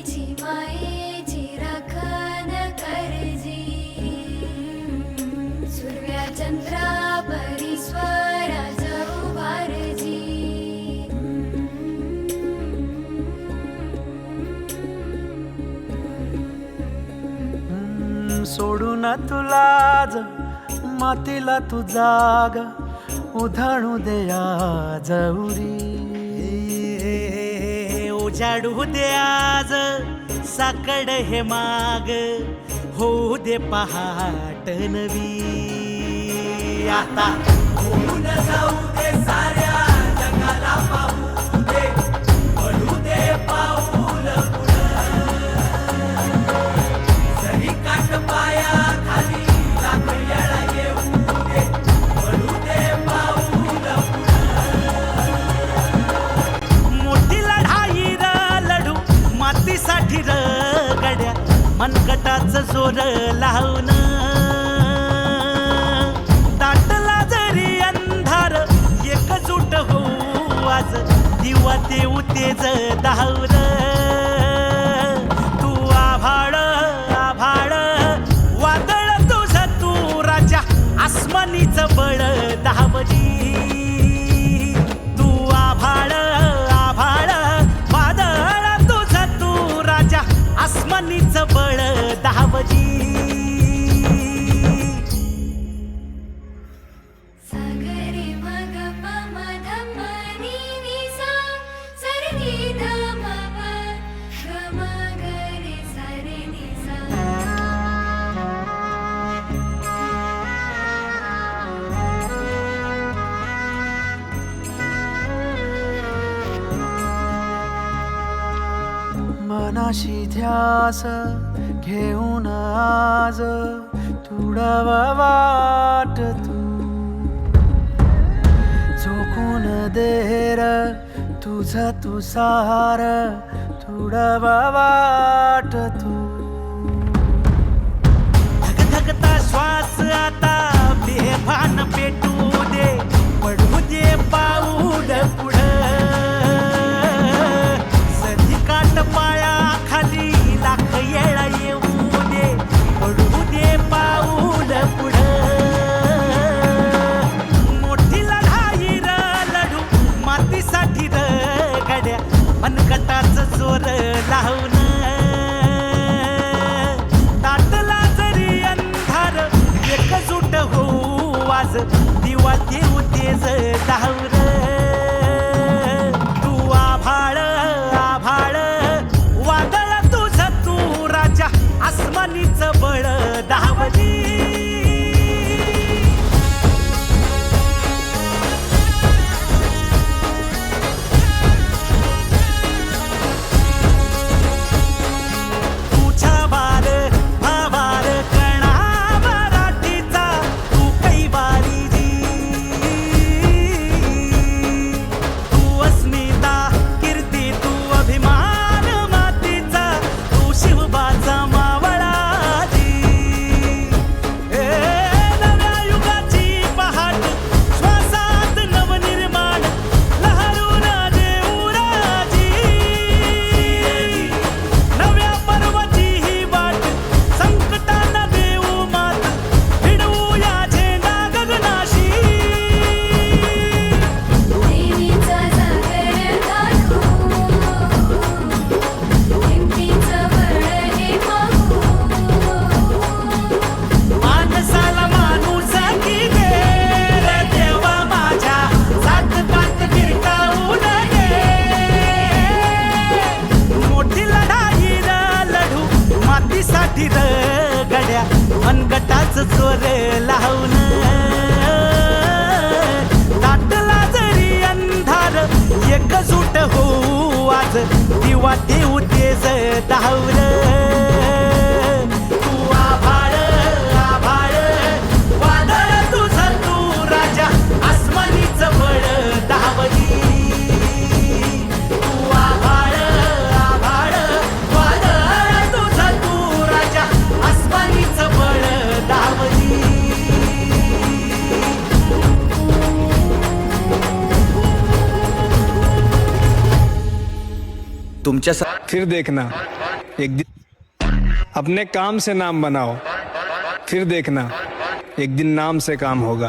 मातीची मायेची राखण करजी सूर्या चंद्रा परिस्वराज उभारजी सोडून तुला ज मातीला तू जाग उधाणू दे आज उरी उजाडू दे आज साकड हे माग होऊ दे पहाट नवी आता होऊन जाऊ दे साऱ्या जगाला पाहू दे पडू दे पाऊल पुढं जरी काट पाया खाली लाख येळा येऊ दे पडू दे पाऊल मोठी लढाई र लढू मातीसाठी र गड्या मनगटाच जोर लावून दाटला जरी अंधार एकजूट होऊ आज दिवा देऊ तेज धावर तू आभाळ आभाळ वादळ तुझ तू राजा आसमानीच बळ दावजी तू आभाळ आभाळ वादळ तुझ तू राजा आसमानीच बळ दावजी सागरे मग पम धम नी नी सा सरनी धम प ग म ग रे सा रे नी सा मनाशी ध्यास घेऊन आज तुडवा वाट तू झोकून देर तुझ तू सार तुडवा वाट तू धगधगता श्वास आता बेभान पेटू दे पडू दे पाऊल पुढं सधी काट पाया खाली लाख येळा येऊ दे पडू दे पाऊल पुढं मोठी लढाई र लढू मातीसाठी र गड्या मनगटाच जोर लावून दाटला जरी अंधार एकजूट होऊ आज दिवा देऊ तेज धावर तू आभाळ आभाळ वादळ तुझ तू राजा आसमानीच बळ दावजी तुझा वार भावार कणा मराठीचा तू कैवारी तू अस्मिता कीर्ती तू अभिमान मातीचा तू शिवबाचा मावळाजी नव्या युगाची पहाट श्वासात नवनिर्माण लहरून देऊ राजी नव्या पर्वती ही वाट संकटांना देऊ मात भिडवू या झेंडा गगनाशी देवीचा जागर काढू हिमतीचं बळ हे पाहू माणसाला माणूस की दे रे देवा माझ्या सात पात फिरकावू नये मोठी लढाई र लढू मातीसाठी र गड्या मनगटाच जोर लावून दाटला जरी अंधार एकजूट होऊ आज दिवा देऊ तेज धावर तू आभाळ आभाळ वादळ तुझ तू राजा आसमानीच बळ दावजी तू आभाळ आभाळ वादळ तुझ तू राजा आसमानीच बळ दावजी तुमच्या फिर देखना एक दिन अपने काम से नाम बनाओ, फिर देखना एक दिन नाम से काम होगा.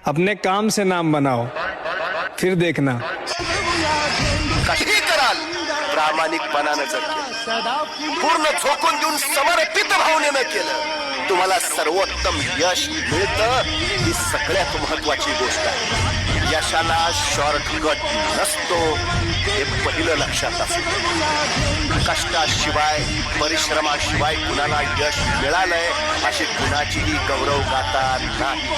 अपने काम से नाम बनाओ, फिर देखना. काही कराल प्रामाणिकपणानं जर केलं, पूर्ण झोकून देऊन समर्पित भावनेनं केलं, तुम्हाला सर्वोत्तम यश मिळतं. ही सगळ्यात महत्वाची गोष्ट आहे. यशाला शॉर्टकट नसतो, हे पहिलं लक्षात असतं. कष्टाशिवाय परिश्रमाशिवाय कुणाला यश मिळालंय अशी कुणाचीही गौरव गाथा नाही.